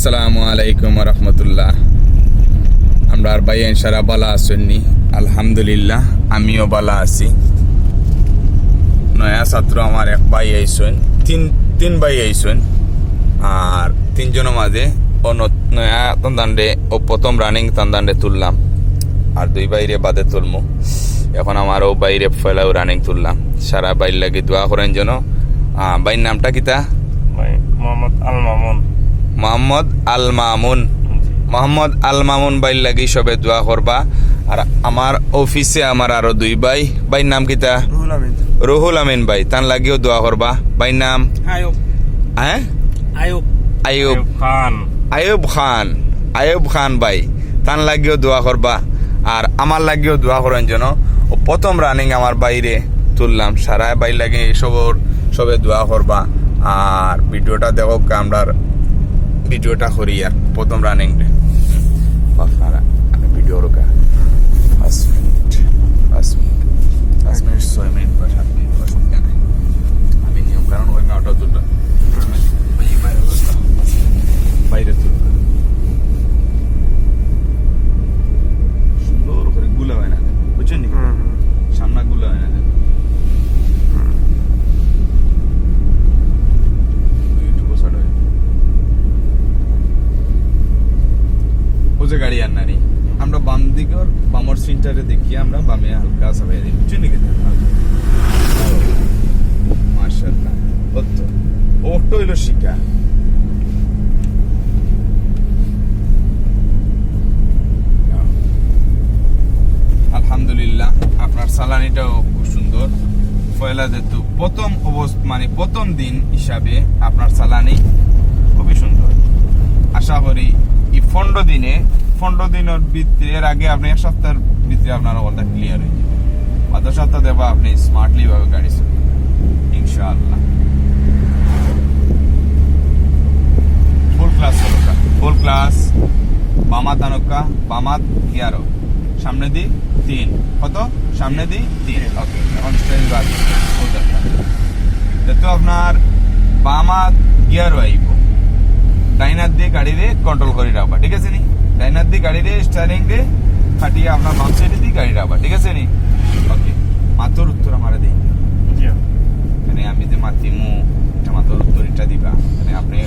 আসসালামু আলাইকুম রহমতুল্লাহ। আমরা ভাই ইনশাআল্লাহ ভালো আছেননি? আলহামদুলিল্লাহ, আমিও ভালো আছি। নয়া ছাত্র আমার এক ভাই আইসেন, তিন ভাই আইসেন, আর তিনজনের মাঝে নয়া তান্দান্ডে ও প্রথম রানিং তান্দান্ডে তুললাম, আর দুই বাইরে বাদে তুলমু। এখন আমারও বাইরে ফেলাও রানিং তুললাম। সারা বাইর লাগে দোয়া করেন যেন। বাইর নামটা কিতা? মোহাম্মদ আল মামুন বাইর লাগি সবে দোয়া করবা। আর আমার অফিসে আমার আরো দুই ভাই নাম কিতা? রুহুল আমিন ভাই, তান লাগিও দোয়া করবা। ভাই নাম আয়ুব খান ভাই, তান লাগিও দোয়া করবা। আর আমার লাগিও দোয়া করেন যেন। ও প্রথম রানিং আমার বাইরে তুললাম, সারা বাইর লাগে সবে দোয়া করবা। আর ভিডিওটা দেখো, আমরা ভিডিওটা করি আর প্রথম রানিং ডে আপনারা ভিডিও রোকা 5 মিনিট 6 মিনিট বা 7 মিনিট অসুবিধা নেই। আমি নিয়ম কারণ ওই মেয়েটা তুললাম বাইরে তুললাম, সুন্দর করে গুলা হয় না, বুঝছেন? সামনা গুলা হয় না। যে গাড়ি আর নারী আমরা বাম দিকে বামর সিনটারে দেখি, আমরা বামে হালকা সাবাই দিই, বুঝছেন নাকি? মাশাআল্লাহ, ওটো হইল শিকা। আলহামদুলিল্লাহ, আপনার সালানিটাও খুব সুন্দর। পয়লা যেহেতু প্রথম অবস্থা, মানে প্রথম দিন হিসাবে আপনার সালানি খুবই সুন্দর। আশা করি এই 15 দিনের ভিতরে, এর আগে আপনি এক সপ্তাহের ভিতরে আপনার অবস্থা ক্লিয়ার হয়ে যাবে। 5 সপ্তাহ দেবো আপনি স্মার্টলি ভাবে গাড়ি চলবেন ইনশাআল্লাহ। ফুল ক্লাস বামাত আনকা, বামাত 11, সামনে দি 3, কত? সামনে দি 3। ওকে, এখন স্টাইল বাদ যেহেতু আপনার বামাত 11 আইব, ডাইনার দিয়ে গাড়িরে কন্ট্রোল করে রাখবা, ঠিক আছে নি? ডাইনার দিয়ে গাড়িরে স্টারিং রে খাটিয়ে আপনার বাম সাইডে দিয়ে গাড়ি রাখবা, ঠিক আছে নি? ওকে, মাতর উত্তর আমারে দিই, মানে আমি যে মাতিমু এটা মাতর উত্তর এটা দিবা। মানে আপনি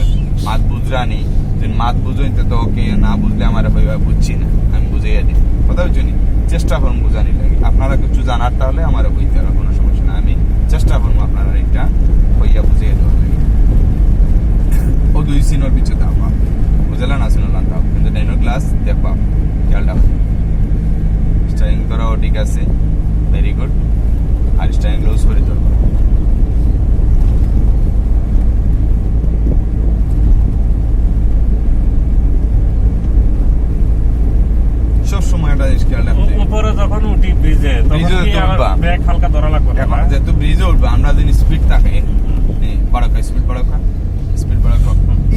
মাত বুঝরানি, যদি মাত বুঝেন তো ওকে, না বুঝলে আমার বুঝছি না, আমি বুঝাইয়া দিই। কথা বুঝছি নি? চেষ্টা করুন বুঝানি লাগে। আপনারা কিছু জানার তাহলে আমার বইতে হবে, কোনো সমস্যা না। আমি চেষ্টা করবো আপনারা এটা হইয়া বুঝিয়ে দেওয়ার লাগে। ও 2 সিনোর পিছু দাও, বুঝলা না? সিনোর দাও, কিন্তু ডাইনোর গ্লাস দেখবা, খেয়ালটা স্টারিং করাও ঠিক আছে, ভেরি গুড। আর স্টারিং লুজ করে ধরবো। সব সময় একটা খেয়াল রাখতে, উপরে যখন উঠি ব্রিজে তখন কি আমার ব্রেক হালকা ধরা লাগবে না? যেহেতু ব্রিজে উঠবে, আমরা যদি স্পিড থাকে বাড়াকা, স্পিড বাড়াকা,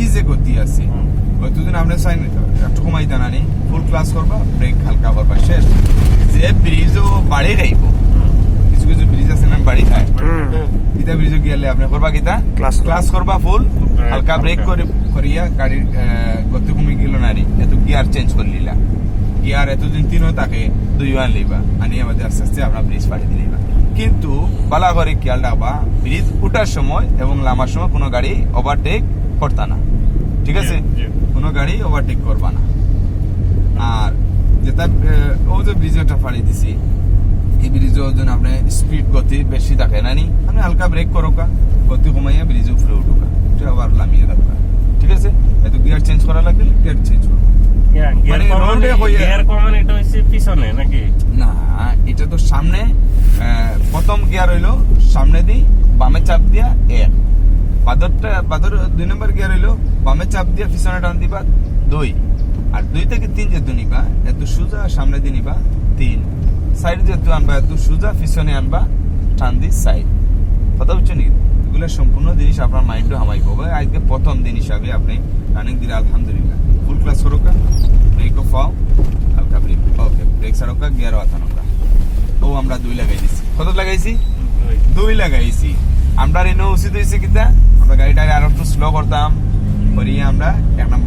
ইজে গতি আছে, ওইদিন আপনি সাইন একটু কমাই জানানি, ফুল ক্লাস করবা, ব্রেক হালকা করবা, শেষ। যে ব্রিজও বাড়ি খাইব, কিছু কিছু ব্রিজ আছে না বাড়ি খায়, কিতা ব্রিজে গেলে আপনি করবা কিতা ক্লাস করবা, ফুল হালকা ব্রেক করিয়া গাড়ির গতি কমে গেল নারী, এত গিয়ার চেঞ্জ করে নিলা। গিয়ার এতদিন 3 থাকে, 2 আনলিবা, আনি আমাদের আস্তে আস্তে আপনার ব্রিজ পাড়ি দিলিবা। কিন্তু বালা করে খেয়াল রাখবা, ব্রিজ উঠার সময় এবং নামার সময় কোনো গাড়ি ওভারটেক করতা না, ঠিক আছে? কোনো গাড়ি ওভারটেক করবা না। আর যেটা ও যে ব্রিজটা ফাড়ি দিছি, এই ব্রিজের জন্য আপনার স্পিড গতি বেশি থাকে না নি, আপনি হালকা ব্রেক করোকা, গতি কমাইয়া ব্রিজে উপরে উঠুকা, এটা আবার নামিয়ে রাখবা, ঠিক আছে? এত গিয়ার চেঞ্জ করা লাগলে গিয়ার চেঞ্জ করবো। না, এটা তো সামনে প্রথম গিয়ার হইলো সামনে দি বামে চাপ দিয়া 1, বাদর 2 নম্বর গিয়ার হইলো বামে চাপ দিয়া পিছনে টান দিবা 2, আর 2 থেকে 3 যেহেতু নিবা, এত সোজা সামনে দিয়ে নিবা 3, সাইড যেহেতু আনবা এত সোজা পিছনে আনবা টান দি সাইড। কথা বুঝছেন? এগুলো সম্পূর্ণ জিনিস আপনার মাইন্ডও হামাই পাবে। আজকে প্রথম দিন হিসাবে আপনি রানিং দিলে আলহামদুলিল্লাহ। ফুল ক্লাস করোকা, ব্রেক পাও, হালকা ব্রেক, ওকে, ব্রেক ছাড়োকা, গিয়ার আতানোকা। ও আমরা 2 লাগাই দিছি। কত লাগাইছি? 2 লাগাইছি। আমরা রেনো উচিত হয়েছে কিতা, আমরা গাড়িটাকে আরো একটু স্লো করতাম, করিয়ে আমরা 1 নম্বর